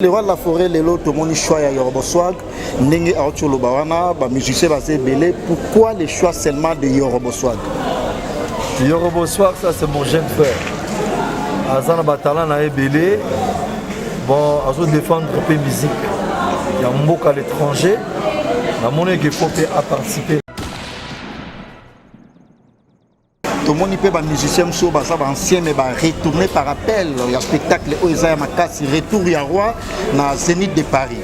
Le roi de la forêt, le lot, tout le monde choix à Yoroboswag, Nengi Aocholo Bawana, musicien basé belé. Pourquoi le choix seulement de Yoroboswag? Yoroboswag, ça c'est mon jeune frère. Azana Batalan a belé. Bon, à défendre un peu musique. Il y a un mot à l'étranger. La monnaie qui faut participer. Tout le monde peut être musicien, ancien, mais retourner par appel. Il y a un spectacle, retour à Roi, dans Zénith de Paris.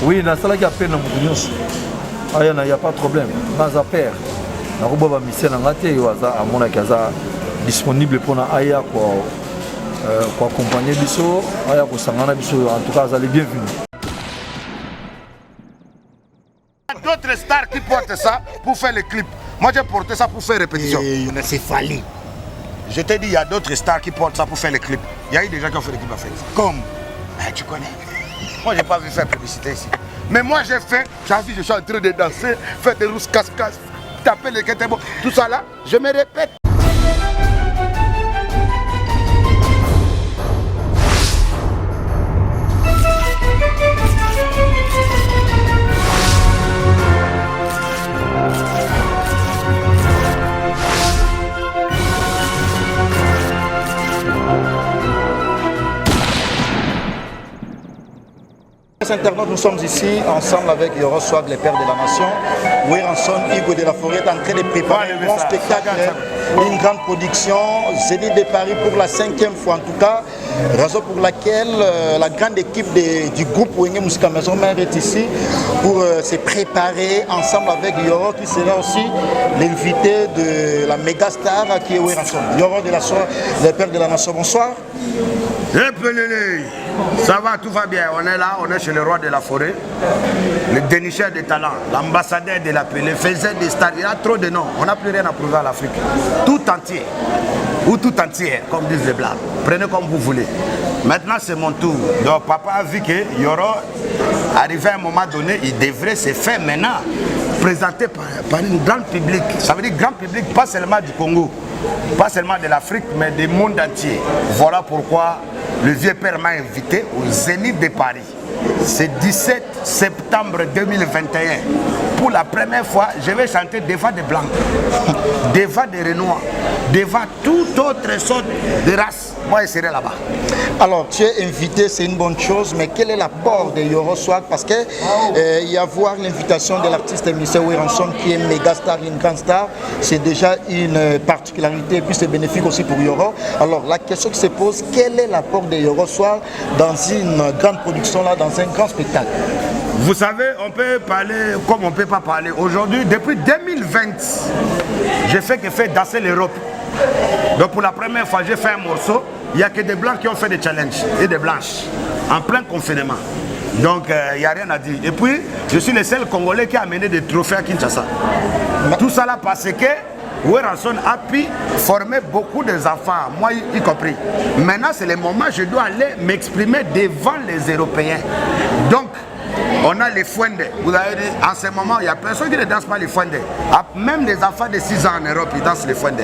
Oui, dans ça, il y a peine il n'y a pas de problème. Dans la paire, il y a un disponible pour Aya pour accompagner Bisso, Aya pour Sangana Bisso. En tout cas, vous allez bienvenue. Il y a d'autres stars qui portent ça pour faire les clips. Moi j'ai porté ça pour faire répétition. C'est fallu. Je t'ai dit, il y a d'autres stars qui portent ça pour faire les clips. Il y a eu des gens qui ont fait les clips à faire. Comme tu connais. Moi j'ai pas vu faire publicité ici. Mais moi j'ai fait, vu, je suis en train de danser, faire des rousses cascades, taper les quêtes, tout ça là, je me répète. Internautes, nous sommes ici ensemble avec Yoroswag, les pères de la nation. Weranson, Hugo de la Forêt est en train de préparer un grand spectacle, une grande production, Zénith de Paris pour la 5e fois en tout cas, raison pour laquelle la grande équipe du groupe Wenge Musica Maison Mère est ici pour se préparer ensemble avec Yoro qui sera aussi l'invité de la méga star qui est Weranson. Yoro de la soirée, les pères de la nation, bonsoir. Ça va, tout va bien. On est là, on est chez le roi de la forêt, le dénicheur de talent, l'ambassadeur de la paix, le faiseur des stars. Il y a trop de noms. On n'a plus rien à prouver à l'Afrique. Tout entier, ou tout entier, comme disent les Blancs. Prenez comme vous voulez. Maintenant, c'est mon tour. Donc, papa a vu que Yoro, arrivé à un moment donné, il devrait se faire maintenant présenter par une grande public. Ça veut dire grand public, pas seulement du Congo, pas seulement de l'Afrique, mais du monde entier. Voilà pourquoi le vieux père m'a invité au Zénith de Paris. C'est 17 septembre 2021. Pour la première fois, je vais chanter devant des Blancs, devant des Renois, devant toute autre sorte de race. Moi, je serai là-bas. Alors, tu es invité, c'est une bonne chose, mais quel est l'apport de Yoroswag? Parce qu'il y a voir l'invitation de l'artiste M. Weranson qui est méga star, une grande star, c'est déjà une particularité et puis c'est bénéfique aussi pour Yoro. Alors, la question qui se pose, quel est l'apport de Yoroswag dans une grande production, là, dans un grand spectacle? Vous savez, on peut parler comme on ne peut pas parler. Aujourd'hui, depuis 2020, j'ai fait que faire danser l'Europe. Donc pour la première fois, j'ai fait un morceau. Il n'y a que des Blancs qui ont fait des challenges et des Blanches en plein confinement. Donc il n'y a rien à dire. Et puis, je suis le seul Congolais qui a amené des trophées à Kinshasa. Tout ça là parce que Weranson a pu former beaucoup d'enfants, moi y compris. Maintenant, c'est le moment où je dois aller m'exprimer devant les Européens. Donc, on a les Fouende. Vous avez dit, en ce moment, il n'y a personne qui ne danse pas les Fouende. Même les enfants de 6 ans en Europe, ils dansent les Fouende.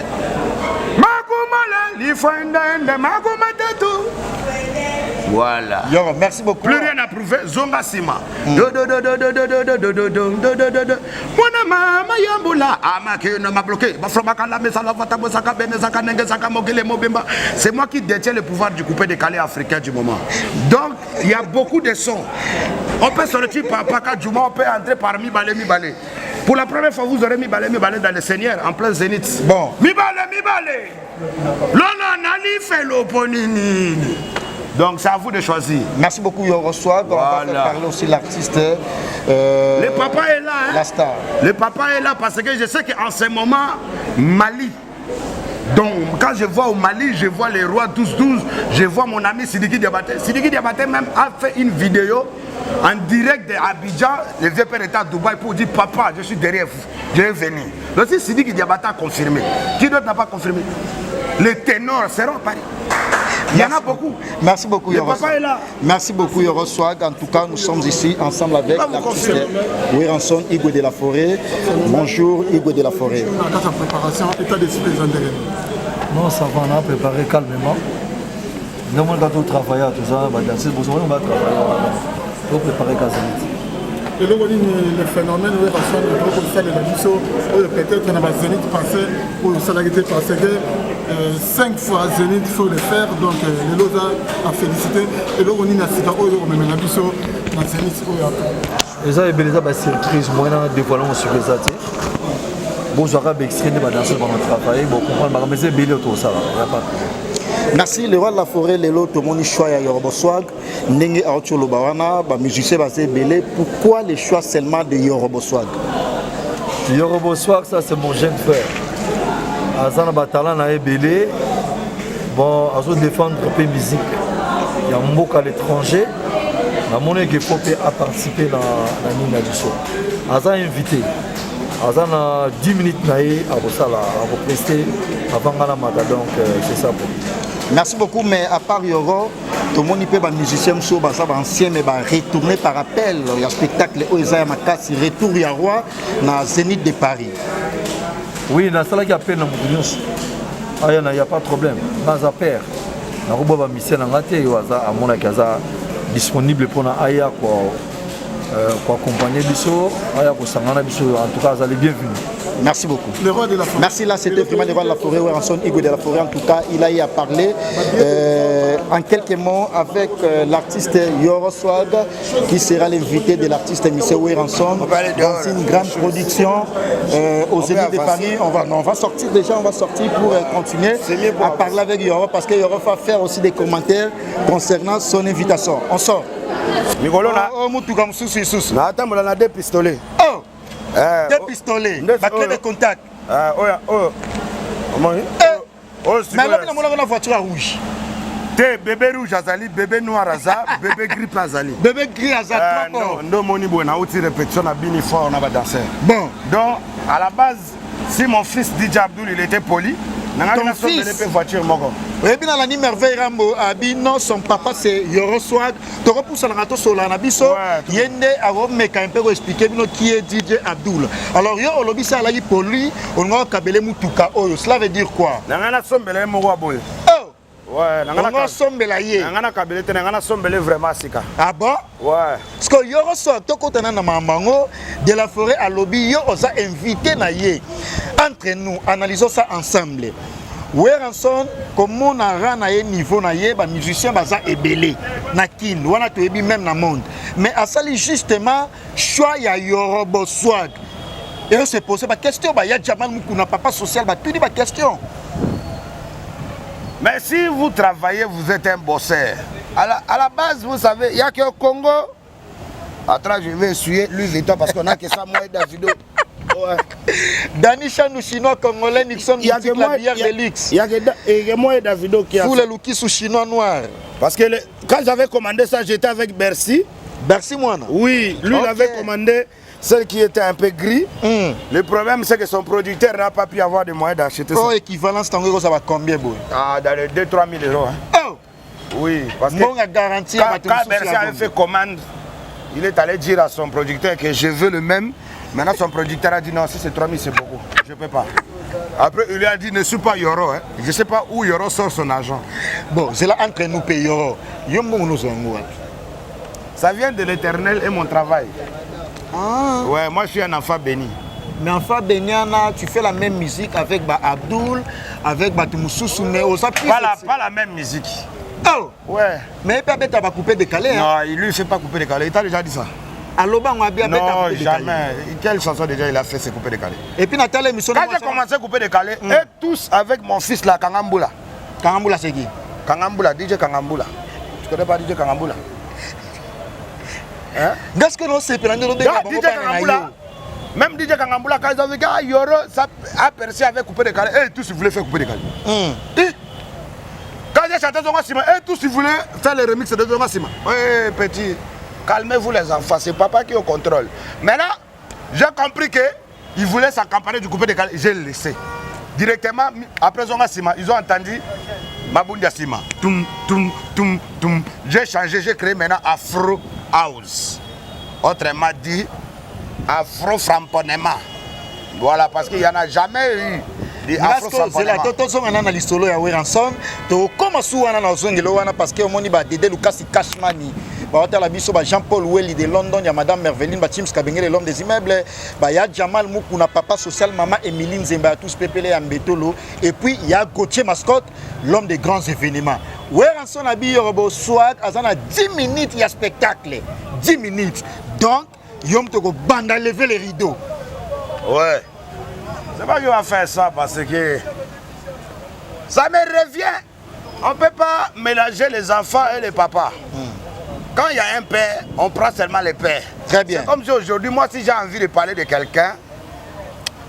Voilà. Yo, merci beaucoup. Plus rien à prouver. Zonga Sima. C'est moi qui détiens le pouvoir du coupé décalé africain du moment. Donc, il y a beaucoup de sons. On peut sortir par Paka Djouma, on peut entrer par Mibale. Pour la première fois, vous aurez Mibale dans le Seigneur, en plein zénith. Bon. Mibale. L'on a fait l'oponini. Donc c'est à vous de choisir. Merci beaucoup Yoroswag. Voilà. On va faire parler aussi l'artiste. Le papa est là. Hein? La star. Le papa est là parce que je sais qu'en ce moment, Mali. Donc quand je vois au Mali, je vois les rois 12-12, je vois mon ami Sidiki Diabaté. Sidiki Diabaté même a fait une vidéo en direct d'Abidjan. Le vieux père était à Dubaï pour dire papa, je suis derrière vous, je vais venir. Donc si Sidiki Diabaté a confirmé, qui d'autre n'a pas confirmé? Les ténors seront à Paris. Il y en a beaucoup. Merci beaucoup Yoroswag. Papa est là. Merci beaucoup Yoroswag. En tout cas, nous sommes ici ensemble avec l'artiste Weranson, Hugo de la Forêt. Bonjour Hugo de la Forêt. Dans sa préparation, état d'esprit des Andrés. Non, ça va, on a préparé calmement. Nous avons travaillé à tout ça, on va travailler pour préparer Zénith. Et là, le phénomène où il y a la mission, peut-être qu'on a Zénith pensé, ou ça a été pensé que 5 fois Zénith, il faut le faire, donc les Loza a félicité. Et là, on a la mission, dans Zénith. Et ça, il y a des surprises, moi, on a dévoilé sur les athées. Bon, je vais extraire des danseurs dans notre travail, bon, comprendre, mais c'est bien tout ça, il n'y a pas. Merci, le roi de la forêt, le lot, tout le monde choix à Yoruba Swag, Nenge Aocholo Bawana, musicien basé belé. Pourquoi les choix seulement de Yoruba Swag? Yoruba Swag, ça c'est mon jeune frère. Azana Batalan a belé. Bon, à défendre un peu musique. Il y a un mot à l'étranger. La monnaie qui faut participer dans la ligne du show. Azana invité. Azana 10 minutes à prester avant la mata, donc c'est ça pour lui. Merci beaucoup, mais à part Yoro, tout le monde peut être musicien, ancien, mais retourner par appel. Il y a un spectacle où il y a un retour à Roi dans le Zénith de Paris. Oui, dans ce qui appelle il n'y a pas de problème. Dans la paire, il y a un musicien qui est disponible pour Aya pour accompagner Bisso, Aya pour Sangana Bisso. En tout cas, vous allez bienvenue. Merci beaucoup. Le roi de la forêt. Merci, là c'était vraiment le roi de la forêt, Weranson Igwe de la forêt. En tout cas, il a eu à parler en quelques mots avec l'artiste Yoro Swag, qui sera l'invité de l'artiste M. Weranson dans une grande production aux Zénith de Paris. On va sortir déjà, on va sortir pour continuer à parler avec Yoro, parce que Yoro va faire aussi des commentaires concernant son invitation. On sort. Deux pistolets. Oh! Deux pistolets, batterie de contact. Mais là, on a la voiture rouge. Bébé rouge azali, bébé noir azali, bébé gris azali. Bébé gris azali. Non, moni bon, on a outil répétition, on a bien fois, on a dansé. Bon. Donc, à la base, si mon fils DJ Abdul il était poli, ton fils, voiture mogo. Et bien la merveille Rambo non, son papa c'est Yoro Swag. Tu repousses le rato sur la nabiso. Yende avant mais quand peut expliquer qui est DJ Abdul. Alors yo olobi ça là pour lui, on a kabele mutuka oyo. Cela veut dire quoi? Nangana sombele mogo boy. Oh. Ouais, nangana sombela ye. Nangana kabele te nangana sombele vraiment sika. Ah bon? Ouais. Parce que Yoro Swag to kotana na mamango de la forêt à lobby yo osa invité na ye. Entre nous, analysons ça ensemble. Weranson, comment on a un niveau na ye, ba musicien baza ebele na kin, wana to ebi même na monde. Mais à ça justement choix ya Yoruba Swag. Et on se pose ba question ba ya Jamal Mukuna papa social ba tout dit ba question. Mais si vous travaillez, vous êtes un bosseur. À la base, vous savez, il y a que au Congo. Attends, je vais essuyer Louis Vuitton parce qu'on a que ça moi Davido. Ouais. Danisha nous chinois congolais Nixon boutique la bière de luxe. Il y a que moi et Davido qui a fait. Vous le look sous chinois noir. Parce que quand j'avais commandé ça, j'étais avec Bercy. Bercy moi non? Oui, lui il avait commandé celle qui était un peu gris. Le problème c'est que son producteur n'a pas pu avoir de moyens d'acheter ça. Oh, équivalence tango ça va combien boy? Ah, dans les 2-3 000 euros. Hein. Oh. Oui, parce que bon, garantie quand Bercy avait fait commande, il est allé dire à son producteur que je veux le même. Maintenant, son producteur a dit non, si c'est 3 000, c'est beaucoup. Je ne peux pas. Après, il lui a dit ne suis pas Yoro. Hein. Je ne sais pas où Yoro sort son argent. Bon, c'est là entre nous et Yoro. Ça vient de l'éternel et mon travail. Ah. Ouais, moi, je suis un enfant béni. Mais enfant béni, tu fais la même musique avec Abdul, avec Moussoussou, mais aux appuis. Pas la même musique. Oh. Ouais. Mais il peut pas couper décalé. Non, il lui fait pas couper décalé. Il t'a déjà dit ça? Non, jamais. Quelle chanson déjà il a fait, c'est couper décalé. Et puis Nathalie émission. Quand j'ai commencé à couper décalé, et tous avec mon fils là, Kangambula. Kangambula c'est qui? Kangambula, DJ Kangambula. Tu connais pas DJ Kangambula? Hein? Qu'est-ce que nous c'est pour DJ Kangambula. Même DJ Kangambula, quand ils ont vu que Yoro aperçu avec couper décalé, et tous ils voulaient faire couper décalé. Quand j'ai chanté Zonga Sima, et tous ils voulaient faire le remix de Zonga Sima. Oui, petit. Calmez-vous les enfants, c'est papa qui est au contrôle. Maintenant, j'ai compris qu'ils voulaient s'accamparer du coupé décalé. J'ai laissé. Directement, après Zonga Sima, ils ont entendu Mabundia Sima. Toum, toum, toum, toum. J'ai changé, j'ai créé maintenant Afro House. Autrement dit, Afro Framponnement. Voilà, parce qu'il n'y en a jamais eu zela tozongana na lisolo ya Weranson tokoma su wana na ozongelo wana parce que omoni ba Dédé Lucas Cashmani baotala biso ba Jean-Paul Welly de London ya Madame Merveline ba James Kabengele l'homme des immeubles ba ya Jamal Mukuna papa social maman Emiline Nzemba ya tous pepele ya Mbetolo et puis il y a Gauthier Mascotte l'homme des grands événements. Weranson abi yorobo swag azana 10 minutes il y a spectacle 10 minutes donc yom toko banda lever les rideaux. Ouais. C'est pas qu'il va faire ça parce que ça me revient. On ne peut pas mélanger les enfants et les papas. Quand il y a un père, on prend seulement les pères. Très bien. C'est comme si aujourd'hui, moi, si j'ai envie de parler de quelqu'un,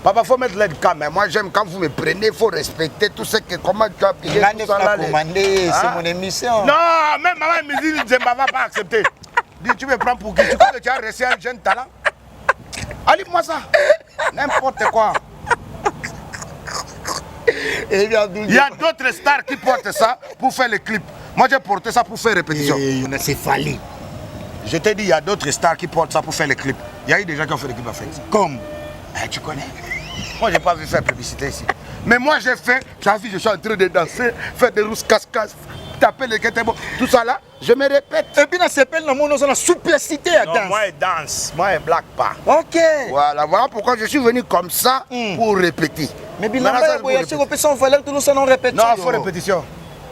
papa, il faut mettre l'aide quand même. Moi, j'aime quand vous me prenez, il faut respecter tout ce que, comment tu as payé. C'est mon émission. Non, même maman me dit, je ne vais pas accepter. Dis, tu me prends pour qui? Tu crois que tu as reçu un jeune talent? Allez-moi ça. N'importe quoi. Il y a d'autres stars qui portent ça pour faire les clips. Moi, j'ai porté ça pour faire répétition. C'est fallu. Je t'ai dit, il y a d'autres stars qui portent ça pour faire les clips. Il y a eu des gens qui ont fait les clips à faire ça. Comme tu connais. Moi, j'ai pas vu faire publicité ici. Mais moi, j'ai fait. Tu as vu, je suis en train de danser, faire des rousses cascades, taper les guettes, tout ça là. Je me répète. Et puis, ça s'appelle la souplicité à danse. Moi, je danse. Moi, je blague pas. Ok. Voilà pourquoi je suis venu comme ça pour répéter. Mais bilamba ya boyache ko pesa valeur tout ça non répétition. Non, il faut répétition.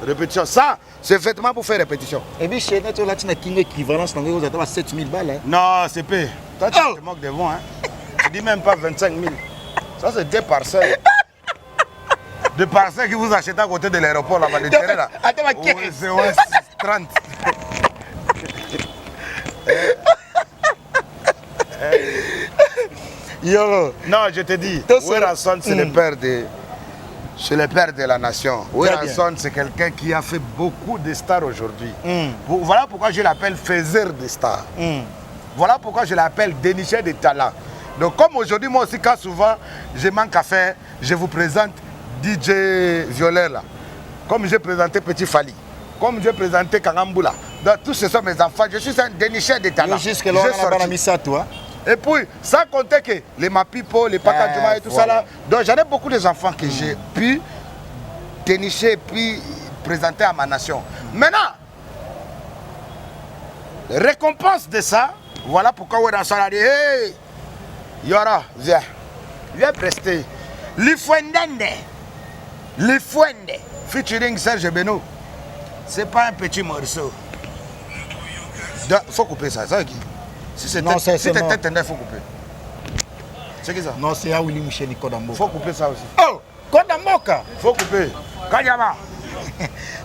Répétition. Ça, c'est effectivement pour faire répétition. Et puis chez nous là tu n'as qu'une équivalence vous attends 7000 balles hein. Non, c'est peu. Toi tu te moques de vous hein. Tu dis même pas 25 000. Ça c'est 2 parcelles. 2 parcelles que vous achetez à côté de l'aéroport là-bas de terrain là. Attends, c'est 30. Yo. Non, je te dis, Weranson, c'est le père de la nation. Weranson, c'est quelqu'un qui a fait beaucoup de stars aujourd'hui. Voilà pourquoi je l'appelle faiseur de stars. Voilà pourquoi je l'appelle dénicheur de talents. Donc comme aujourd'hui, moi aussi, quand souvent je manque à faire, je vous présente DJ Violet là. Comme j'ai présenté Petit Fali. Comme j'ai présenté Kangamboula. Donc tous ce sont mes enfants. Je suis un dénicheur de talents. Jusque là, on a mis ça toi. Et puis, sans compter que les Mapipo, les Pakadjuma et tout ça là, donc j'en ai beaucoup d'enfants que j'ai pu dénicher et puis présenter à ma nation. Maintenant, récompense de ça, voilà pourquoi Weranson a dit, hey, Yora, viens prester. Lifuendende, featuring Serge Beno, c'est pas un petit morceau. Il faut couper ça, ça qui? Si c'était il faut couper. C'est qui ça? Non, c'est à Willy Michel Kodambo. Il faut couper ça aussi. Oh, Kodamboka. Il faut couper. Kanyama.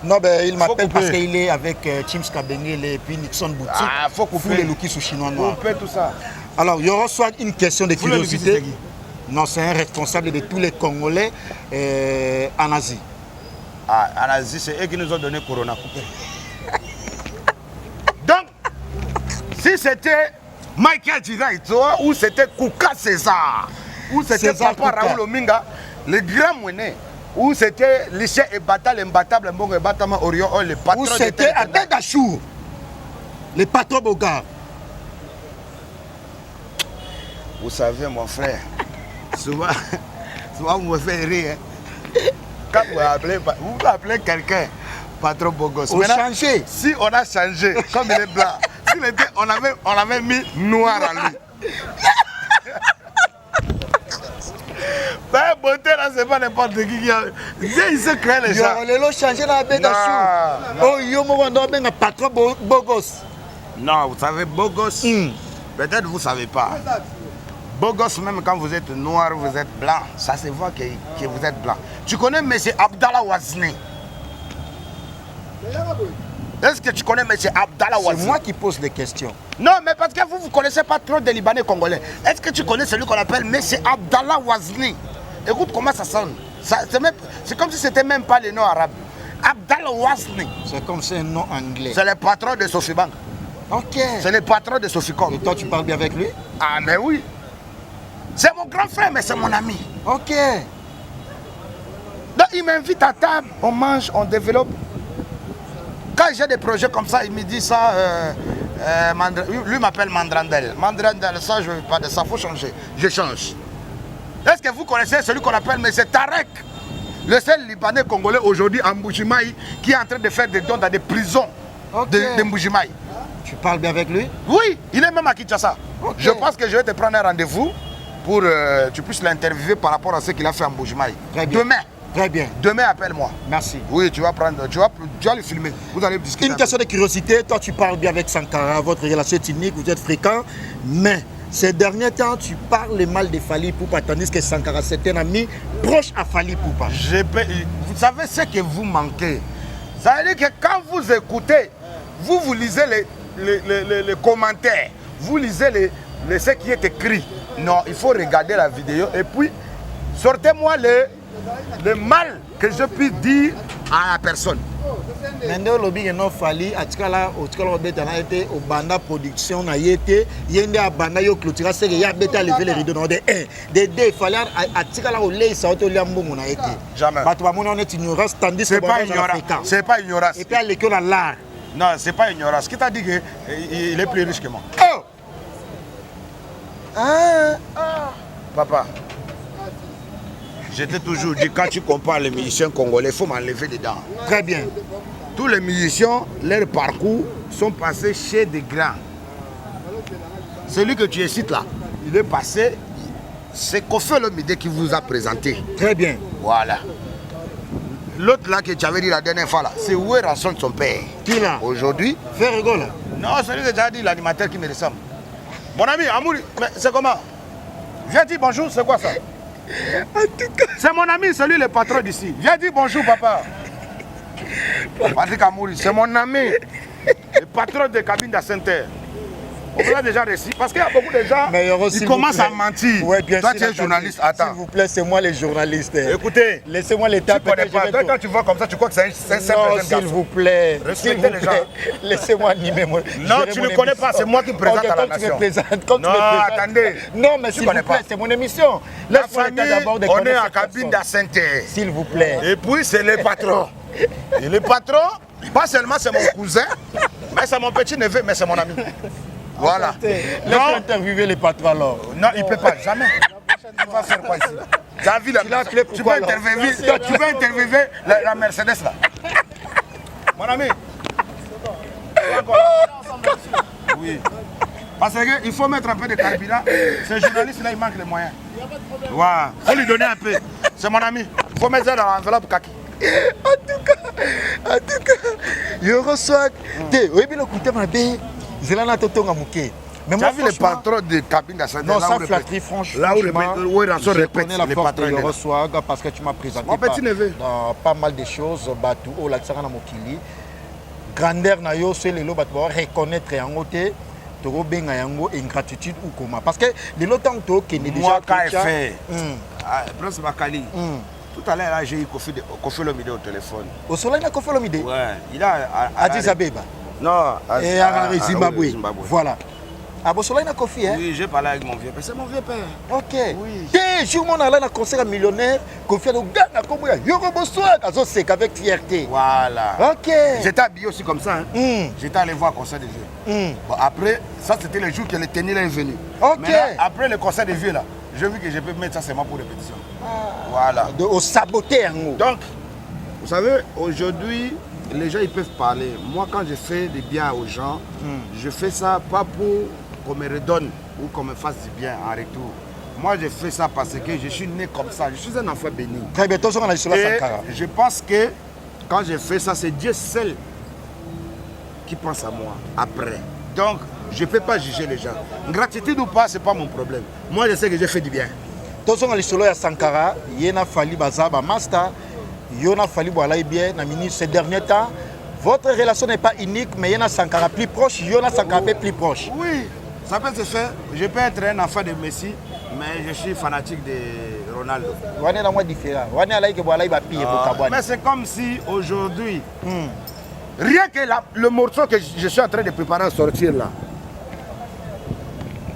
Non, ben il m'appelle parce qu'il est avec James Kabengele et puis Nixon Boutique. Ah, il faut couper. Les lookies sous chinois noirs. Couper tout ça. Alors, il y aura soit une question de curiosité. Non, c'est un responsable de tous les Congolais en Asie. Ah, en Asie, c'est eux qui nous ont donné Corona. Donc, si c'était Michael Diraito ou c'était Kouka César ou c'était Papa Raoul Ominga, le grand moiné, ou c'était Lycée Ebatal, Mbattable, Mbongo Ebatama, Orion, le patron. Ou c'était Adedachou, le patron Boga. Vous savez, mon frère, souvent vous me faites rire. Quand vous appelez quelqu'un patron Bogos. On a changé. Si on a changé, comme il est blanc, on avait mis noir à lui. Ben, beauté là, c'est pas n'importe qui a. Il se crée les gens. On l'a changé dans la bête à chou. Oh, yo, on a un patron Bogos. Non, vous savez, Bogos, peut-être vous ne savez pas. Bogos, même quand vous êtes noir, vous êtes blanc, ça se voit que vous êtes blanc. Tu connais M. Abdallah Ouazni? Est-ce que tu connais M. Abdallah Ouazni? C'est moi qui pose les questions. Non, mais parce que vous ne connaissez pas trop des Libanais congolais. Est-ce que tu connais celui qu'on appelle M. Abdallah Ouazni? Écoute comment ça sonne. C'est comme si c'était même pas le nom arabe. Abdallah Ouazni. C'est comme c'est un nom anglais. C'est le patron de Sophie Bank. Ok. C'est le patron de Sophie Com. Et toi, tu parles bien avec lui? Ah, mais oui. C'est mon grand frère, mais c'est mon ami. Ok. Donc, il m'invite à table, on mange, on développe. Quand j'ai des projets comme ça, il me dit ça. Lui m'appelle Mandrandel. Mandrandel, ça, je ne veux pas de ça, il faut changer. Je change. Est-ce que vous connaissez celui qu'on appelle M. Tarek Le seul Libanais congolais aujourd'hui en Mbujimaï qui est en train de faire des dons dans des prisons de Mbujimaï. Tu parles bien avec lui? Oui, il est même à Kinshasa. Okay. Je pense que je vais te prendre un rendez-vous pour que tu puisses l'interviewer par rapport à ce qu'il a fait en Mbujimaï. Demain. Très bien. Demain, appelle-moi. Merci. Oui, tu vas le filmer. Vous allez discuter. Une question de curiosité. Toi, tu parles bien avec Sankara. Votre relation est unique, vous êtes fréquents. Mais ces derniers temps, tu parles mal de Fally Ipupa, tandis que Sankara, c'est un ami proche à Fally Ipupa. Vous savez ce que vous manquez. Ça veut dire que quand vous écoutez, vous lisez les commentaires, vous lisez ce qui est écrit. Non, il faut regarder la vidéo et puis sortez-moi le mal que je puisse dire à la personne. Maintenant, le lobby est Fally, à Tikala, été au banda production, na yete, yende à banda yo clôtura, c'est qu'il y a bêta lever les rideaux. De 1, de 2, il fallait à Tikala au lait, ça auto liambo mon a été. Jamais. Bah, toi, on est ignorance, tandis que c'est pas ignorance. C'est pas ignorance. Et puis à l'école à l'art. Non, c'est pas ignorance. Qui t'a dit qu'il est plus riche que moi? Oh! Papa, je t'ai toujours dit, quand tu compares les musiciens congolais, il faut m'enlever dedans. Très bien. Tous les musiciens, leur parcours sont passés chez des grands. Celui que tu cites là, il est passé, c'est Koffi Olomide qui vous a présenté. Très bien. Voilà. L'autre là que tu avais dit la dernière fois là, c'est Werrason son père. Qui là? Aujourd'hui. Fais rigole. Non, celui que tu as dit, l'animateur qui me ressemble. Mon ami, Amouri, mais c'est comment? Viens dire bonjour, c'est quoi ça? En tout cas. C'est mon ami, celui le patron d'ici. Viens dire bonjour, papa. Patrick Amouri, c'est mon ami, le patron de cabine d'Ascenter. On l'a déjà reçu parce qu'il y a beaucoup de gens qui commencent à mentir. Ouais, bien toi, sûr, tu es journaliste. Attends. S'il vous plaît, c'est moi les journalistes. Écoutez, laissez-moi l'état. Tu connais pas. Quand tu vois comme ça, tu crois que c'est un simple jeune garçon. S'il vous plaît. Respectez les gens. Laissez-moi animer mon. Non, tu ne connais pas. C'est moi qui me présente à la nation. Non, attendez. Non, mais s'il vous plaît, c'est mon émission. La famille, on est en cabine d'Ascenter. S'il vous plaît. Et puis, c'est le patron. Et le patron, pas seulement c'est mon cousin, mais c'est mon petit neveu, mais c'est mon ami. Voilà. Laisse-moi interviewer les patrons alors. Non, il ne peut pas, jamais. Il va faire quoi ici? Tu peux interviewer la Mercedes là. Mon ami. Oui. Parce qu'il faut mettre un peu de carburant. Ce journaliste là, il manque les moyens. Voilà. Il faut lui donner un peu. C'est mon ami. Il faut mettre ça dans l'enveloppe kaki. En tout cas, je reçois. Oui, bien écoutez, ma belle. Tu as vu les patrons de cabine d'Ascenter? Non, ça flatterie, franchement. Là où je connais la force de reçoir parce que tu m'as présenté mon petit neveu. Pas mal de choses. Batou, oh, l'accent Mokili. Grandeur, nayo, c'est le lot, reconnaître en côté. Toro benga yango ingratitude ou comment? Parce que de l'autre temps, qui est déjà. Moi, quand il fait. Prince Bakali. Tout à l'heure, j'ai eu Koffi Olomide au téléphone. Au soleil, il a Koffi Olomide? Ouais. Il a. Addis Abeba. Non, et à Zimbabwe. Voilà. À Bosola, il a Koffi, hein? Oui, j'ai parlé avec mon vieux père. C'est mon vieux père. Ok. Oui. Dès jour où on a un concert millionnaire, Koffi a dit, Yoro Bosola, c'est avec fierté. Voilà. Ok. J'étais habillé aussi comme ça. Hein. J'étais allé voir le concert des vieux. Bon, après, ça c'était le jour que le tennis est venu. Ok. Mais là, après le concert des vieux, là, j'ai vu que je peux mettre ça seulement pour répétition. Voilà. Au saboter en haut. Donc, vous savez, aujourd'hui, les gens ils peuvent parler. Moi, quand je fais du bien aux gens, je fais ça pas pour qu'on me redonne ou qu'on me fasse du bien en retour. Moi, je fais ça parce que je suis né comme ça. Je suis un enfant béni. Très bien, toi, on a sur la Sankara. Je pense que quand je fais ça, c'est Dieu seul qui pense à moi après. Donc, je ne peux pas juger les gens. Gratitude ou pas, ce n'est pas mon problème. Moi, je sais que j'ai fait du bien. Toi, on a sur la Sankara, il y a Fally Bazaba Master. Il y a Fally Boalaï bien, ces derniers temps. Votre relation n'est pas unique, mais il y en a Sankara plus proche, il y en a Sankara plus proche. Oui, ça peut se faire. Je peux être un enfant de Messi, mais je suis fanatique de Ronaldo. On est différent. Mais c'est comme si aujourd'hui, rien que le morceau que je suis en train de préparer à sortir là.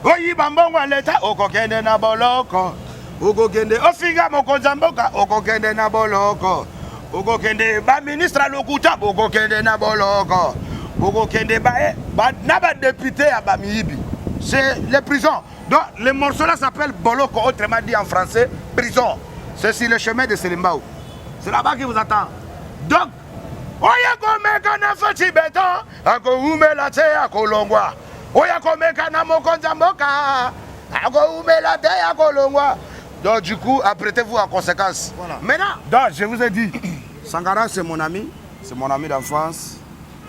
Oyi bambongo l'État, okokende na boloko. Okokende ofiga mokozamboka, okokende na boloko. Okokende ba ministre lokuta, okokende na boloko. Okokende ba na ba député à Bamiyibi. C'est les prisons. Donc le morceau là s'appelle boloko, autrement dit en français prison. C'est sur le chemin de Selimbao. C'est là-bas qui vous attend. Donc, oya komeka na fati beton, ako umela te ako longwa. Oya komeka na mokonza mboka, ako umela te ako longwa. Donc du coup, apprêtez-vous en conséquence. Voilà. Maintenant, donc, je vous ai dit, Sankara c'est mon ami d'enfance.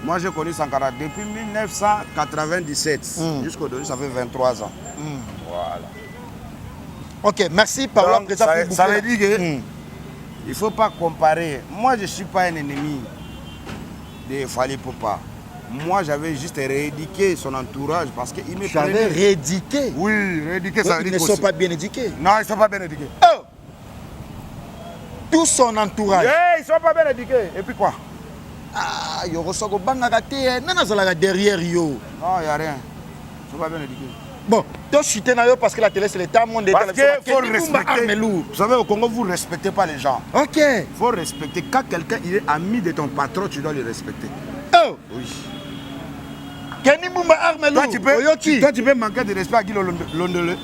Moi j'ai connu Sankara depuis 1997. Jusqu'aujourd'hui, ça fait 23 ans. Voilà. Ok, merci par la présence. Ça veut dire que il ne faut pas comparer. Moi je ne suis pas un ennemi de Fally Ipupa. Moi j'avais juste rééduqué son entourage parce qu'il me prenait. J'avais rééduqué? Oui, rééduqué, ça veut dire qu'ils ne sont pas bien éduqués. Non, ils ne sont pas bien éduqués. Oh! Tout son entourage. Ils ne sont pas bien éduqués. Et puis quoi? Ah, il y a derrière yo. Non, il n'y a rien. Ils ne sont pas bien éduqués. Bon, toi je suis parce que la télé c'est l'état monde. Parce qu'il faut respecter. Vous savez, au Congo, vous ne respectez pas les gens. Ok. Il faut respecter. Quand quelqu'un est ami de ton patron, tu dois le respecter. Oh! Oui. Toi tu peux manquer de respect à Guy Londele.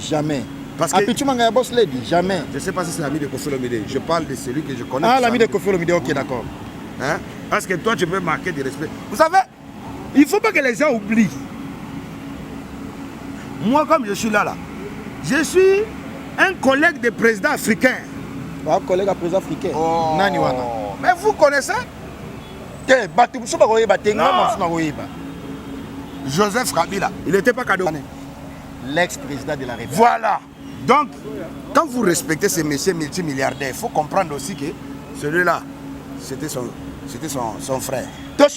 Jamais. Parce que tu m'as boss lady, jamais. Je ne sais pas si c'est l'ami de Kofi Olomide. Je parle de celui que je connais. Ah, l'ami de Kofi Olomide, ok, d'accord. Hein? Parce que toi, tu peux marquer de respect. Vous savez, il ne faut pas que les gens oublient. Moi, comme je suis là, je suis un collègue de président africain. Un collègue de président africain. Oh. Nani wana. Mais vous connaissez? Joseph Kabila, il n'était pas cadeau. L'ex-président de la République. Voilà. Donc, quand vous respectez ces messieurs multimilliardaires, il faut comprendre aussi que celui-là, c'était son frère. Quand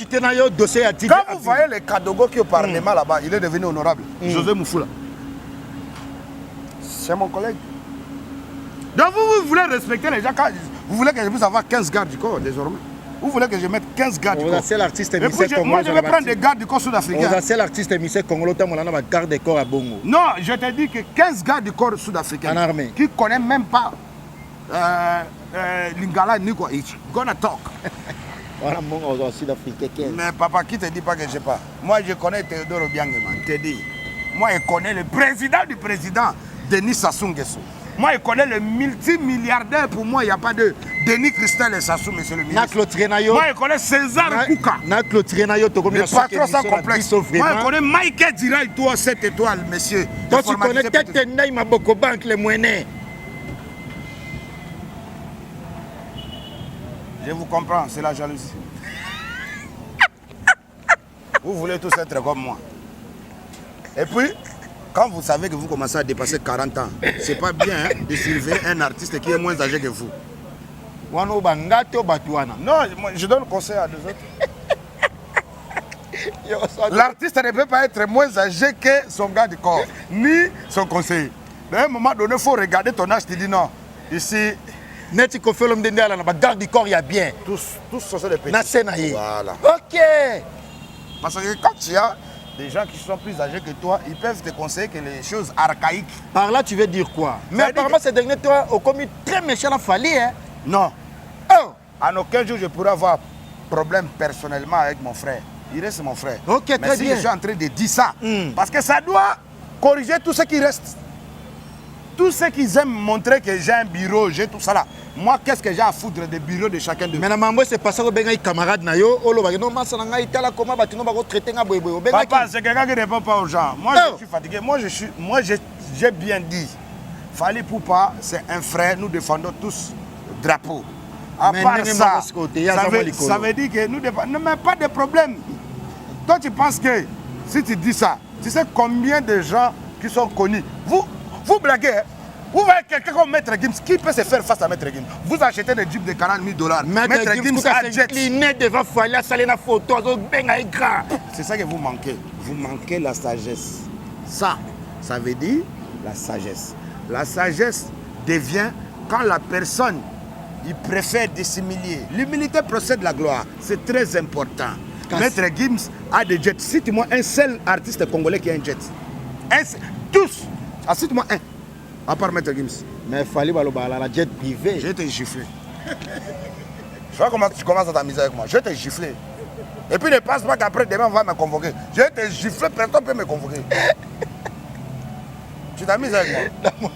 vous voyez les Kadogo qui au Parlement là-bas, il est devenu honorable. José Moufoula. C'est mon collègue. Donc vous voulez respecter les gens. Vous voulez que je puisse avoir 15 gardes du corps désormais. Vous voulez que je mette 15 gardes du corps. Moi je vais prendre des gardes du corps sud-africains. C'est l'artiste émissaire congolais qui a garde du corps à Bongo. Non, je te dis que 15 gardes du corps sud-africains. En armée. Qui ne connaissent même pas Lingala ni quoi. Gonna talk. Voilà mon sud-africain. Mais papa, qui te dit pas que je sais pas? Moi je connais Théodore Obiangema. Te dis. Moi je connais le président du président, Denis Sassou Nguesso. Moi, je connais le multimilliardaire. Pour moi, il n'y a pas de Denis Christel et Sassou, monsieur le ministre. Moi, je connais César Kouka. Le patron sans complexe. Moi, je connais Michael Diraï, toi, 7 étoiles, monsieur. Toi, tu connais Tete Ndaï Maboko Bank, les moyens. Je vous comprends, c'est la jalousie. Vous voulez tous être comme moi. Et puis, quand vous savez que vous commencez à dépasser 40 ans, c'est pas bien de surveiller un artiste qui est moins âgé que vous. Non, je donne conseil à deux autres. L'artiste ne peut pas être moins âgé que son gars du corps, ni son conseiller. À un moment donné, il faut regarder ton âge, tu dis non. Ici, Neti Kofi Olomide la garde du corps, il y a bien. Tous sont des petits. Voilà. Ok. Parce que quand tu as des gens qui sont plus âgés que toi, ils peuvent te conseiller que les choses archaïques. Par là, tu veux dire quoi? Mais apparemment, ces derniers temps, au commis très méchant à Fally, hein? Non. Oh! En aucun jour, je pourrais avoir problème personnellement avec mon frère. Il reste mon frère. Ok, très mais si bien. je suis en train de dire ça, parce que ça doit corriger tout ce qui reste. Tous ceux qui aiment montrer que j'ai un bureau, j'ai tout ça là. Moi, qu'est-ce que j'ai à foutre des bureaux de chacun de vous? Mais maman, c'est pas ça que les camarades nayo, Papa, c'est quelqu'un qui ne répond pas aux gens. Moi, je suis fatigué. Moi, j'ai bien dit. Fally Ipupa, c'est un frère. Nous défendons tous le drapeau. À part ça, ça veut dire que nous défendons. Mais pas de problème. Toi, tu penses que si tu dis ça, tu sais combien de gens qui sont connus. Vous blaguez, hein? Vous voyez quelqu'un comme Maître Gims, qui peut se faire face à Maître Gims? Vous achetez des jeeps de 40 000 $. Maître Gims a jet. Devant Fally, ça la photo, c'est ça que vous manquez. Vous manquez la sagesse. Ça veut dire la sagesse. La sagesse devient quand la personne, il préfère dissimuler. L'humilité procède de la gloire. C'est très important. Maître Gims a des jets. Cite-moi un seul artiste congolais qui a un jet. Tous. Cite-moi un. À part Maître Gims. Mais Fally la jet privée. Je vais te gifler. Je vois comment tu commences à t'amuser avec moi. Je vais te gifler. Et puis ne pense pas qu'après demain on va me convoquer. Je vais te gifler, personne ne peut me convoquer. Tu t'amuses avec moi.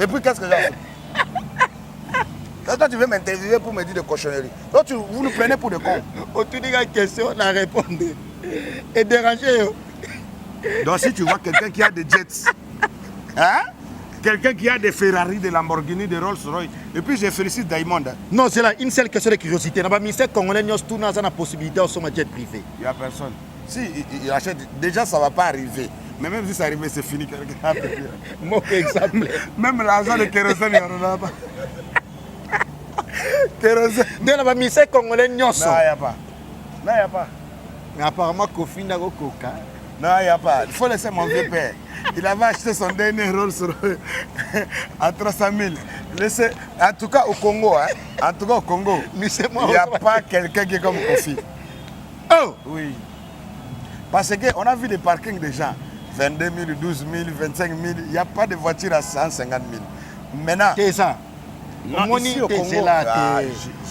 Et puis qu'est-ce que j'ai fait? Parce que toi, tu veux m'interviewer pour me dire des cochonneries. Donc, vous nous prenez pour des cons. Tu dis une question, on a répondu. Et déranger. Donc, si tu vois quelqu'un qui a des jets, hein? Quelqu'un qui a des Ferrari, des Lamborghini, des Rolls-Royce. Et puis, je félicite Diamond. Hein. Non, c'est là une seule question de curiosité. Dans le ministère congolais, nous avons la possibilité de faire un jet privé. Il n'y a personne. Si il achète, déjà, ça ne va pas arriver. Mais même si ça arrive, c'est fini. Mon exemple. Même l'argent de kérosène, il n'y en a pas. Kérosène. Dans le ministère congolais, nous avons. Non, il n'y a pas. Non, il n'y a pas. Mais apparemment, Kofi n'a pas coca. Non, il n'y a pas. Il faut laisser mon vieux père. Il avait acheté son dernier Rolls-Royce à 300 000. Laissez, en tout cas au Congo, hein, en tout cas au Congo, il n'y a pas quelqu'un qui est comme Kofi. Oh! Oui. Parce qu'on a vu des parkings de gens. 22 000, 12 000, 25 000. Il n'y a pas de voiture à 150 000. Maintenant. C'est ça. Non, ici au Congo,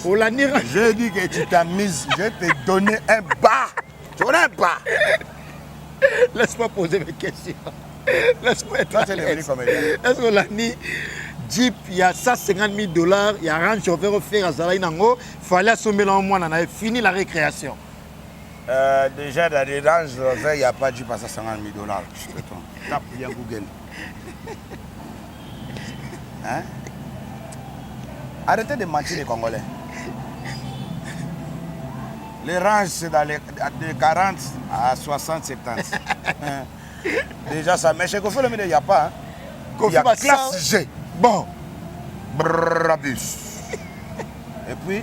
je dis que tu t'as mise, je vais te donner un bas. Tu connais un bas? Laisse-moi poser mes questions. Laisse-moi être là. Est-ce que l'année Jeep, il y a 150 000 $, il y a un chauffeur faire à Zalaïnango, il fallait assommer là au moins, on avait fini la récréation. Déjà dans les Range Rover, il n'y a pas Jeep à 150 000 $. Tape via Google. Hein? Arrêtez de mentir les Congolais. Les ranges, c'est dans les de 40 à 60, 70. Déjà, ça. Mais chez Kofi Olomide, il n'y a pas. Hein. Il y a classe G. Bon. Brabus. Et puis,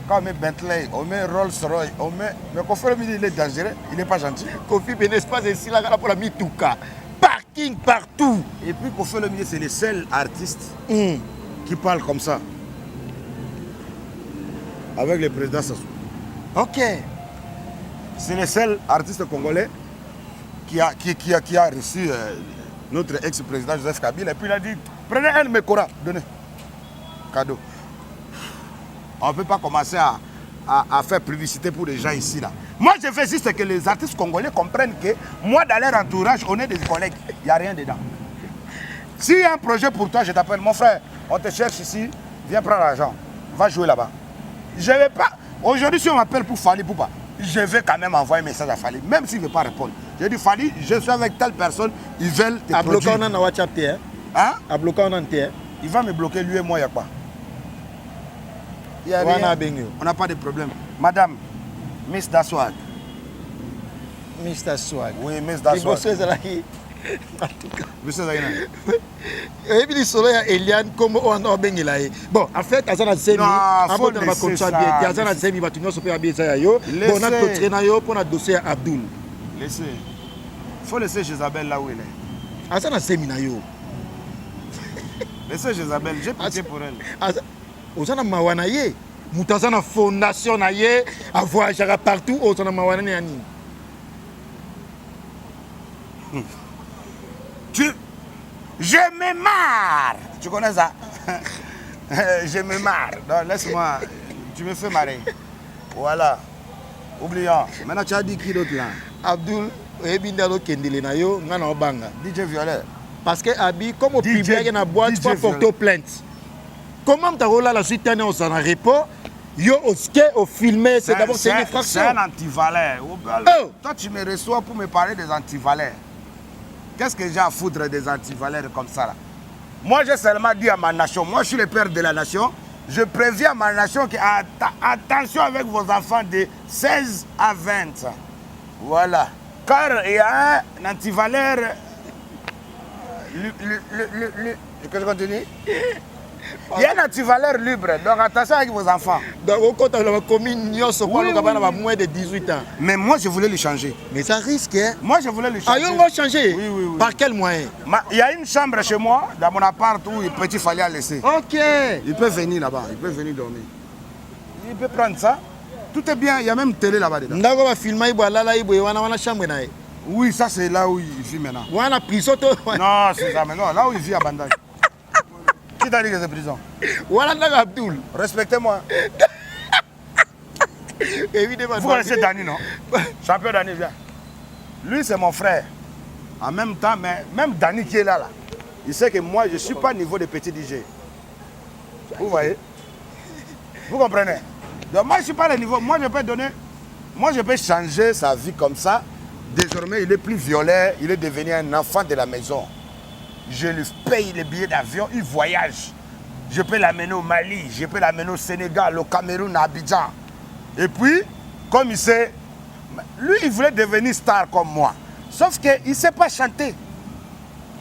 quand on met Bentley, on met Rolls-Royce, on met... Mais Kofi Olomide, il est dangereux, il n'est pas gentil. Kofi, n'est-ce pas ici, là, pour la Mitouka. Parking partout. Et puis, Kofi Olomide, c'est le seul artiste qui parle comme ça. Avec le président Sassou. Ok. C'est le seul artiste congolais qui a reçu notre ex-président Joseph Kabila. Et puis il a dit, prenez un de mes koras, donnez. Cadeau. On ne peut pas commencer à faire publicité pour les gens ici. Là. Moi, je veux juste que les artistes congolais comprennent que moi, dans leur entourage, on est des collègues. Il n'y a rien dedans. S'il y a un projet pour toi, je t'appelle, mon frère, on te cherche ici, viens prendre l'argent, va jouer là-bas. Je ne vais pas... Aujourd'hui, si on m'appelle pour Fali Poupa, je vais quand même envoyer un message à Fali, même s'il ne veut pas répondre. Je dis, Fali, je suis avec telle personne, ils veulent te produire. À bloquer on a WhatsApp, hein? À bloquer on a il va me bloquer, lui et moi, il n'y a quoi? Il y a rien. On n'a pas de problème. Madame, Miss Daswag. Miss Daswag. Oui, Miss Daswag. En tout cas. Monsieur Zaina. Et puis, Soleil Eliane, comme on a bengé. Bon, en fait, Azana Zemi, faut laisser ça. Azana Zemi, va tenir super bien ça. On a d'autres nayo pour notre dossier Abdul. Laissez. Faut laisser Jésabel là où elle est. Azana Zemi nayo. Laissez Jésabel, j'ai pitié pour elle. Ozana Mawanaye, Moutazana Fondation naye, à voyager partout, Ozana Mawanani. Je me marre. Tu connais ça? Je me marre. Donc laisse-moi. Tu me fais marrer. Voilà. Oublions. Maintenant tu as dit qui d'autre là? Abdul, Ebindalo Kendele Nayo, Ngana Obanga. DJ Violet. Parce que Abi, comme au public, il y a une boîte, tu vas porter plainte. Comment tu as la suite on s'en a repos? Yo, au filmé, c'est d'abord une infraction. C'est un antivalère. Oh. Toi, tu me reçois pour me parler des antivalères. Qu'est-ce que j'ai à foutre des antivaleurs comme ça là? Moi, j'ai seulement dit à ma nation, moi je suis le père de la nation, je préviens à ma nation que attention avec vos enfants de 16 à 20. Voilà. Car il y a un antivaleur... que je continue? Il y a un antivaleur libre, donc attention avec vos enfants. Donc, quand on a commis moins de 18 ans. Mais moi, je voulais le changer. Mais ça risque, hein? Moi, je voulais le changer. Ah, on va changer? Oui, oui, oui. Par quel moyen? Il y a une chambre chez moi, dans mon appart, où il peut falloir laisser. Ok. Il peut venir là-bas, il peut venir dormir. Il peut prendre ça. Tout est bien, il y a même télé là-bas dedans. Oui, ça c'est là où il vit maintenant. Non, c'est ça, mais non, là où il vit à Bandai. Qui t'a dit que c'est prison? Abdul. Respectez-moi. Vous connaissez Dani, non? Champion Dani, viens. Lui, c'est mon frère. En même temps, mais même Dani qui est là, il sait que moi, je ne suis pas au niveau des petits DJ. Vous voyez? Vous comprenez? Donc moi, je ne suis pas le niveau. Moi, je peux changer sa vie comme ça. Désormais, il est plus violet. Il est devenu un enfant de la maison. Je lui paye les billets d'avion. Il voyage. Je peux l'amener au Mali. Je peux l'amener au Sénégal, au Cameroun, à Abidjan. Et puis, comme il sait, lui, il voulait devenir star comme moi. Sauf qu'il ne sait pas chanter.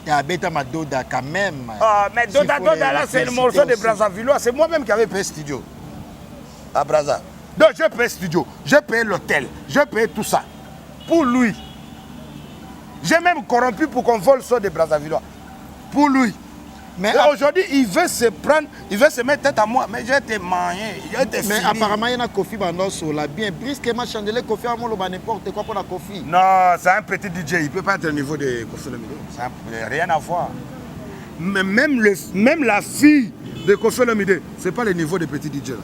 Il y a Beta Madoda quand même. Ah, mais Doda là, c'est le morceau de Brazzavillois. C'est moi-même qui avais payé studio. À Brazza. Donc, je paye studio. Je paye l'hôtel. Je paye tout ça. Pour lui. J'ai même corrompu pour qu'on vole ça de Brazzavillois. Pour lui. Mais aujourd'hui, il veut se prendre, il veut se mettre tête à moi. Mais j'ai été marié, j'ai été fini. Mais apparemment, il y a Kofi Bandosso là. Bien brusquement, chandelier Kofi à moi, n'importe quoi pour la Kofi. Non, c'est un petit DJ. Il ne peut pas être au niveau de Kofi Olomide. Ça n'a rien à voir. Mais même la fille de Kofi Olomide, ce n'est pas le niveau de petit DJ. Là.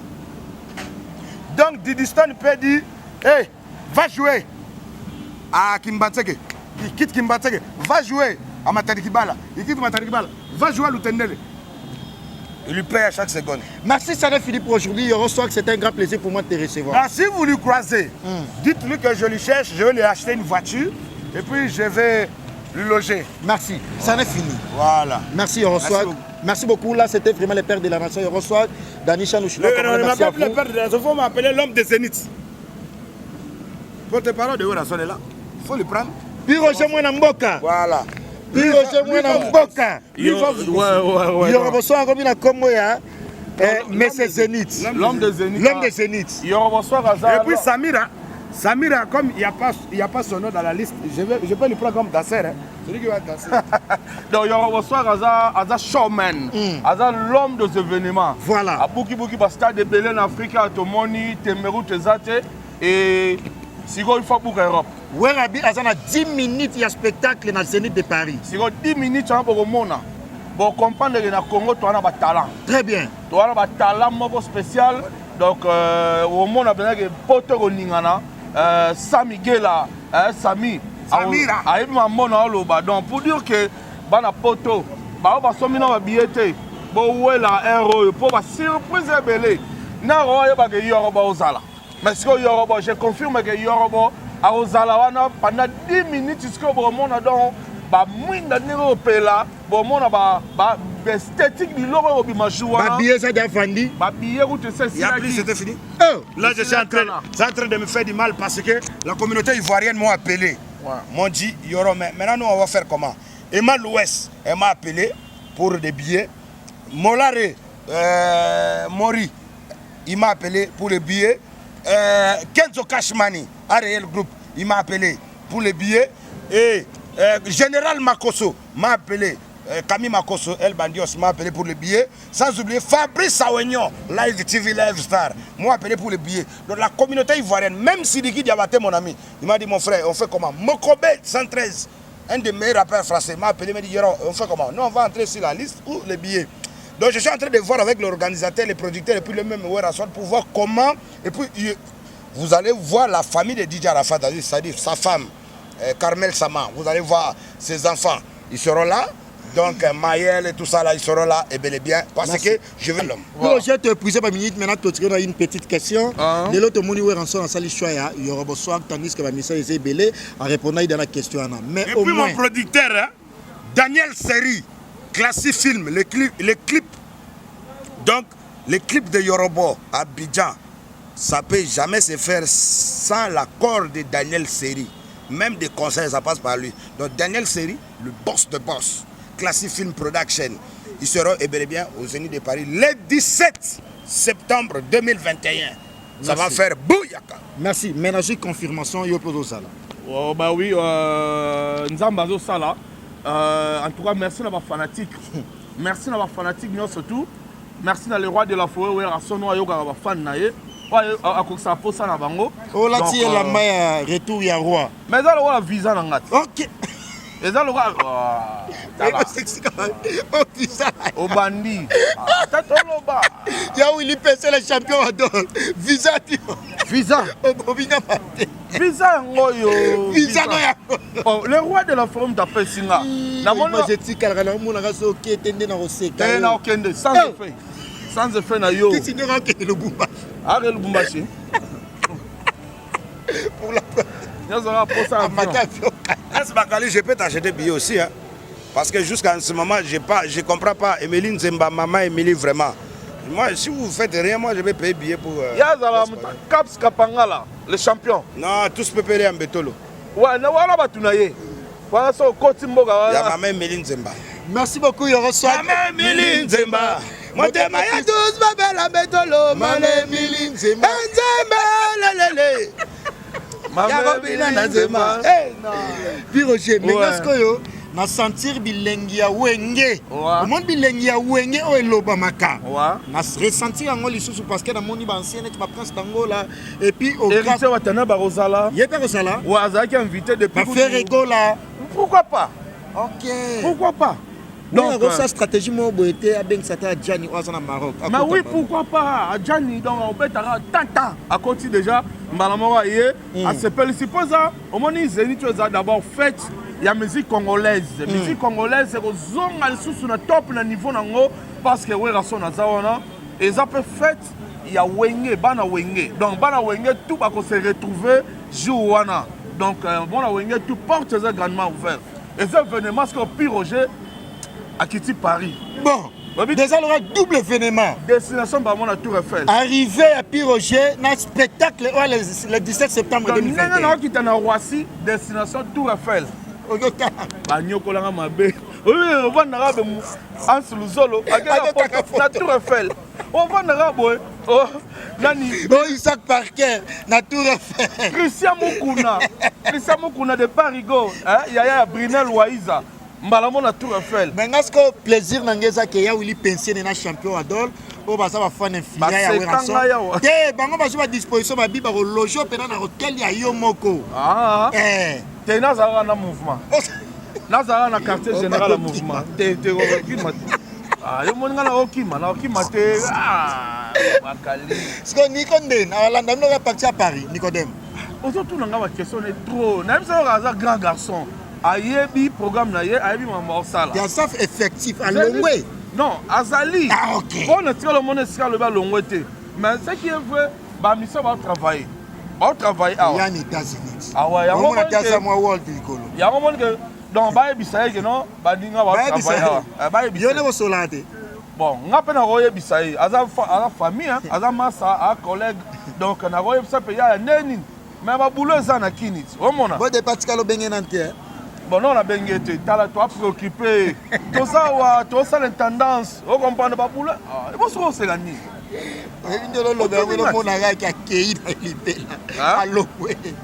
Donc, Didi Stone peut dire, hey, va jouer à Kimbatseke. Il quitte Kimbatseke. Va jouer à Matarikibala. Il quitte Matarikibala. Va jouer à Lutendele. Il lui paye à chaque seconde. Merci Sané Philippe pour aujourd'hui. Je reçois que c'est un grand plaisir pour moi de te recevoir. Alors, si vous lui croisez, dites-lui que je lui cherche, je vais lui acheter une voiture et puis je vais lui loger. Merci. Ça n'est fini. Voilà. Merci, je reçois. Merci beaucoup. Là, c'était vraiment le père de la nation. Je reçois Dani Chanouchina. Ne m'appelle plus le père de la nation. Il faut m'appeler l'homme des zéniths. Pour tes parents de où la sonne est là, il faut le prendre. Puis rejoins-moi dans Mboka. Voilà. Puis rejoins-moi dans Mboka. Ouais. Je reçois comme il comme moi. Mais c'est Zénith. L'homme des Zénith. L'homme des Zénith. Et puis Samira, comme il n'y a pas son nom dans la liste, je peux lui prendre comme danseur. Hein. C'est lui qui va danser. Donc, il y aura Aza showman, Aza l'homme des événements. Voilà. À Bouki, stade de Belén, Afrique, Tomoni, Temeru, Tezate, et Sigo, il faut pour Europe. Oui, Rabi, Azana 10 minutes, il y a un spectacle dans le Zénith de Paris. Sigo, 10 minutes, tu as pour le monde. Pour comprendre que dans le Congo, tu as un talent. Très bien. Tu as un talent spécial. Donc, au monde, on a besoin de potes au Ningana. Sami Gela, Sami. Samira. Donc, pour dire que bana poto, ba somina ba billet, bo wela euro pour ba surprise belé. Na roya ba ke Yoruba ozala. Mais ce que Yoruba, je confirme que Yoruba a ozala wana pendant 10 minutes jusqu'au moment donc ba mwinda nero pela, bo mona ba esthétique du loro obimachu wana. Ba billet ça déjà vendu. Ba billet route c'est Il y a plus, c'était fini. Oh. Là, je suis en train de me faire du mal parce que la communauté ivoirienne m'a appelé. Ouais. M'ont dit, Yoro, mais maintenant nous on va faire comment? Emma Louest, elle m'a appelé pour des billets. Molare Mori, il m'a appelé pour les billets. Kenzo Kashmani, Ariel Group, il m'a appelé pour les billets. Et Général Makoso m'a appelé. Camille Makoso, El Bandios m'a appelé pour les billets. Sans oublier Fabrice Sawenyon, Live TV, Live Star, m'a appelé pour les billets. Donc la communauté ivoirienne, même Sidiki Diabaté, mon ami, il m'a dit, mon frère, on fait comment? Mokobe 113, un des meilleurs rappeurs français, m'a appelé, il m'a dit, on fait comment? Nous, on va entrer sur la liste ou les billets. Donc je suis en train de voir avec l'organisateur, les producteurs et puis le même Werasol pour voir comment. Et puis vous allez voir la famille de DJ Arafat, c'est-à-dire sa femme, Carmel Sama. Vous allez voir ses enfants, ils seront là. Donc Maël et tout ça là, ils seront là et bel et bien parce Merci. Que je veux l'homme. Voilà. Je vais te priser par minute maintenant, tu as une petite question. De l'autre monde, où en salle choya, il y aura besoin tandis que ma mission est belé en répondant à la question. Mais et au puis moins... mon producteur, hein, Daniel Seri, Classic Film, les clips. Donc les clips de Yorobo à Abidjan, ça ne peut jamais se faire sans l'accord de Daniel Seri. Même des conseils, ça passe par lui. Donc Daniel Seri, le boss de boss. Classic Film Production. Ils seront et bel et bien au Zénith de Paris le 17 septembre 2021. Ça va faire bouyaka. Merci. Ménager confirmation, il y a plus de ça. Oh, bah oui, nous avons ça là. En tout cas, merci à ma fanatique. Merci à ma fanatique, surtout. Merci à le roi de la forêt, où il y a un fan. Ça pose ça dans bango. Oh là, tu es la main retour, il y a roi. Mais ça, le visa dans la ok. Et ça, le roi. Au bandit. Il y a où il est le champion adore. Visa. Visa. Visa, Visa. Le roi de la forme d'appel Singa. Moi, je dis qu'il y a un peu de sans effet. sans effet na yo. Qui signera que le Bumba. Arrête le Bumbashi. Pour la Bakali, je peux t'acheter billet aussi. Hein? Parce que jusqu'à ce moment, je ne comprends pas. Emeline Zemba, maman Emelie, vraiment. Moi, si vous ne faites rien, moi, je vais payer billet pour... Caps Kapangala, le champion. Non, tous peuvent payer en bétolo. Ouais, non, voilà, batunaye. Voilà, ça, au côté Mboga. Il y a maman Emeline Zemba. Merci beaucoup, Yoro Swag. Maman Emeline Zemba. Moi, je m'appelle tous, ma belle en bétolo. Maman Emeline Zemba. Zemba, lélé. Puis Roger, mais na sentir bilengi ya wenge. Au monde bilengi ya wenge o eloba maka. Na ressentir yango lisusu parce que na moni ba ancien net ba prince d'Angola et puis au Héritier Watana Barosala. Yépe Rosala. Ouais, Azaki invité depuis. Ba faire Egola. Pourquoi pas? OK. Pourquoi pas? Donc sa stratégie mo boité a ben sata Djani au Maroc. Mais oui, pourquoi pas? Djani donc on betara tanta à côté déjà Mbalamora yé à se suppose au moment Zénith tu as d'abord fait il y a musique congolaise. Musique congolaise c'est que zonga sous na top na niveau nango parce que ouais rason na zawana et ça peut fait il y a wenge bana wenge. Donc bana wenge tout va se retrouver jouana. Donc bana wenge tout porte est grandement ouvert. Et ça événement ce que Pire Roger à quitter Paris. Bon, déjà il y aura double événement. Destination Bamon à Tour Eiffel. Arrivé à Piroger, dans le spectacle le 17 septembre 2021. Non, qui est en Roissy, destination Tour Eiffel. Banyoko langa mabe. Oui, on va en arabe en Suluzolo. À Tour Eiffel. On va en arabe. Oh, Nani. Oh, Isaac Parker, na Tour Eiffel. Christian Mukuna de Parigo. Yaya Brinel Waiza. Mbalamo na Tour Eiffel. Mais est-ce que plaisir n'engage que ya Willy pensionné na champion adol o ba ça va faire un filet ya Weranson. Té bango ba joue à disposition ba biba ko loger pendant na hôtel ya yo moko. Ah. Té na za na mouvement. Na za na quartier général mouvement. Té okima. Ah, yo moninga na okima té bakali. Sko Nicodème à London no va partir à Paris, Nicodème. Aujourd'hui on a une question trop. Même ça un grand garçon. Ayebi programme na ye ayebi mama osala. Il y a ça effectif à Longwe. Non, Azali. Ah OK. On est très le monde est le bas Longwe. Mais ce qui est vrai, ba mission va travailler. On travaille à. Il y a les États-Unis. Ah ouais, on a ça moi world likolo. Il y a un moment que donc ba bisaye que non, ba dinga va travailler. Ba bisaye. Yo ne solade. Bon, on a peine roye bisaye. Aza famille hein, aza massa, a collègue. Donc na roye ça peut y a neni. Mais ba boulot ça na kinit. O mona. Bon de patikalo bengenante. Bon, non, on a bien été. Toi préoccupé. Tout ça, tu as l'intendance. On comprend pas pour le. Il faut se lancer la nuit.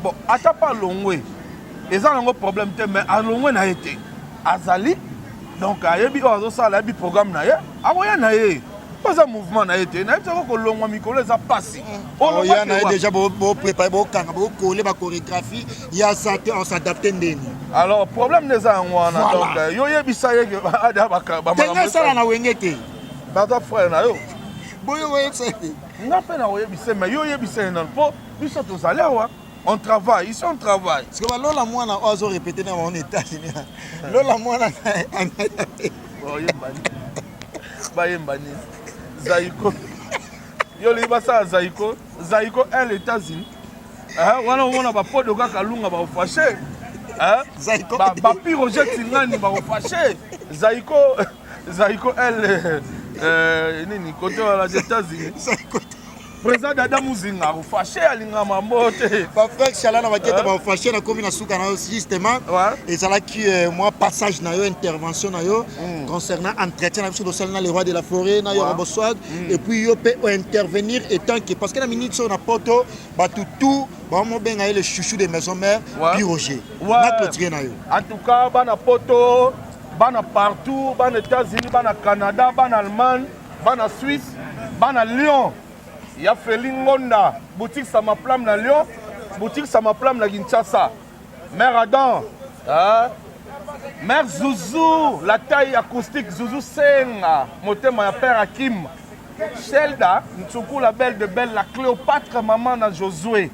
Bon, à ta pas Longwe. Et ça, on a un problème. Mais à Longwe, n'a été. Azali. Donc, il y a un programme. Il y a pas un mouvement. Il y a un Longwe Mikolo, ça passe. Il y a déjà préparé, coller ma chorégraphie. Il y a ça, on s'adapte. Alors, le problème des gens, donc, il y a des gens qui ont ça na wengete. Bata frère na yo. Boyo wengete. n'a pas na yebise mais yo yebise non po biso to salaire on travaille ici on travaille parce que lola mwana ozo répéter na on États-Unis lola mwana oh yembani ba yembani Zaiko yo liba sa Zaiko elle États-Unis wana on ba podo kaka lunga ba fâché Zaiko ba Pire Roger Tingani ba fâché Zaiko elle nini côté à les États-Unis président Dada Muzinga fâché alinga mambote ba frère Chalana ba keta ba fâché na komi na suka na justement et ça là qui moi passage na yo intervention na yo concernant entretien na biso na le roi de la forêt na yo Roboswag et puis yo peut intervenir étant que parce que la minute sur na poto ba tout ba mo benga le chouchou de maison mère Pire Roger na clôturer na yo en tout cas bana poto bana partout bana États-Unis bana Canada bana Allemagne bana Suisse bana Lyon. Il y a Felingonda, boutique Samaplam na Lyon, boutique Samaplam na Kinshasa. Mère Adam, Mère Zouzou, la taille acoustique Zouzou Senga, motema ya Père Hakim. Shelda, Ntsuku la belle de belle, la Cléopâtre maman na Josué.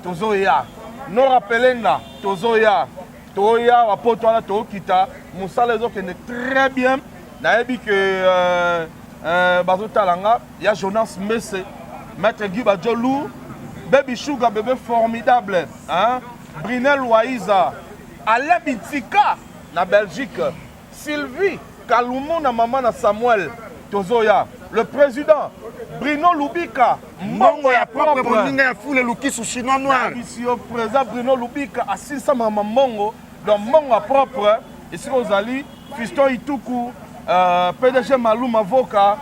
Tozoya. Nora Pelenda, Tozoya. Toya, Wapoto na Tokita. Moussa les autres est très bien. Naebi que Bazo Talanga, il y a Jonas Messe, Maître Guy Badjolou, Baby Sugar, bébé formidable, hein? Brinel Waïza, Alain Bitika, na Belgique, Sylvie, Kaloumou, na maman, na Samuel, Tozoya, le président, Bruno Lubika, Mongo ya propre, Boninga ya foule Luki sous chinois noir. Ici, au président Bruno Lubika, assis sa maman Mongo, donc Mongo propre, ici aux Ali, Fiston Ituku, PDG Malou Mavoka,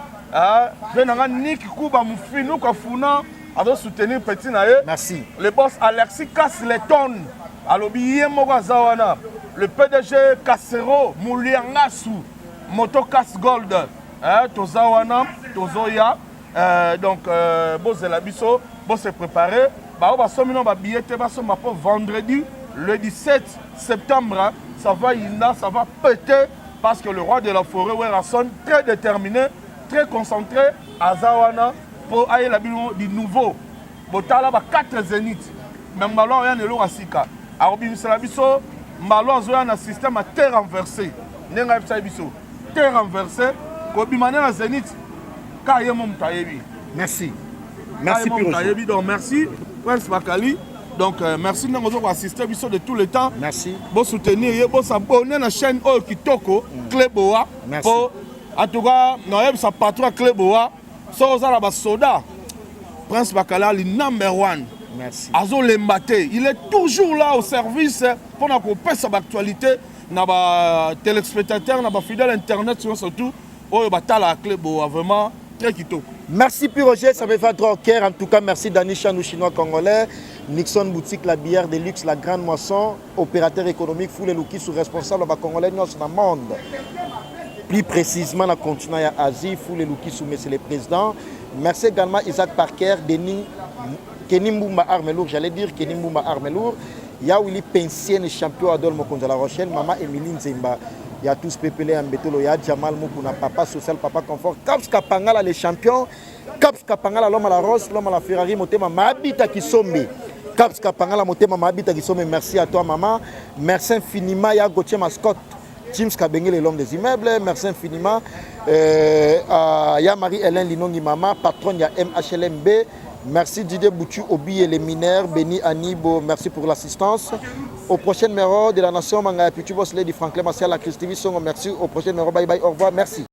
Benanga Nick Kuba Moufinu Kafuna, à soutenir Petit Naye. Merci. Le boss Alexis casse les tonnes. Alobi Moga Zawana. Le PDG Kassero Mouliangasu. Moto Casse Gold. Tozawana, Tozoya. Donc, Boz Elabiso, Boz se préparé. On va sommer nos billets, pour vendredi, le 17 septembre. Ça va Inda, ça va péter. Parce que le roi de la forêt, Werrason, très déterminé, très concentré, à Zawana, pour aller la du nouveau. Botala ba 4 zéniths. Même Malo rien ne l'aura sika. Alors Salabiso, Malo a un système à terre renversée. Nenga Biso, terre renversée. Kobimane na zénith. Kayemom Tayebi. Merci. Merci Piroge. Donc merci Prince Bakali. Donc merci de nous assister de tout le temps. Merci. Pour soutenir, pour s'abonner à la chaîne Kitoko, Kleboa. Merci. En tout cas, nous avons sa patron Kleboa. Soza Soda. Prince Bakala, le number one. Merci. Azo Lembate. Il est toujours là au service pour nous faire sa actualité. Nous avons téléspectateurs, nous avons fidèles internet surtout. Oh, Batala Kleboa, vraiment très kitoko. Merci Piroger, ça me fait trop au cœur. En tout cas, merci Dani Chanou, chinois congolais. Nixon Boutique, la bière de luxe, la grande moisson, opérateur économique, Foule Luki, sous responsable de congolais dans le monde. Plus précisément, dans le continent Asie, Foule Luki, sous monsieur le président. Merci également Isaac Parker, Denis, Kenny Mboumba Armelour, j'allais dire Kenny Mboumba Armelour. Il y a Willy Pensien, champion Adol Mokonza La Rochelle, Maman Emilie Nzemba. Il y a tous Pépélé Ambetolo, il y a Jamal Moukouna, Papa Social, Papa Confort, Caps Kapangala, les champions, Caps Kapangala, l'homme à la Rose, l'homme à la Ferrari, Motema, Mabita Kisombe. Caps Kapangala, Motema, Mabita Kisombe, merci à toi, maman. Merci infiniment, il y a Gauthier Mascotte, James Kabengele, l'homme des immeubles, merci infiniment. Il y a Marie-Hélène Linongi, maman, patronne, il y a MHLMB. Merci Didier Boutu, Obi et les mineurs, Béni Anibo, merci pour l'assistance. Au prochain numéro de la Nation, Manga Pitu Boss, Lady Franklin Martial, la Christivie Songo, merci. Au prochain numéro, bye bye, au revoir, merci.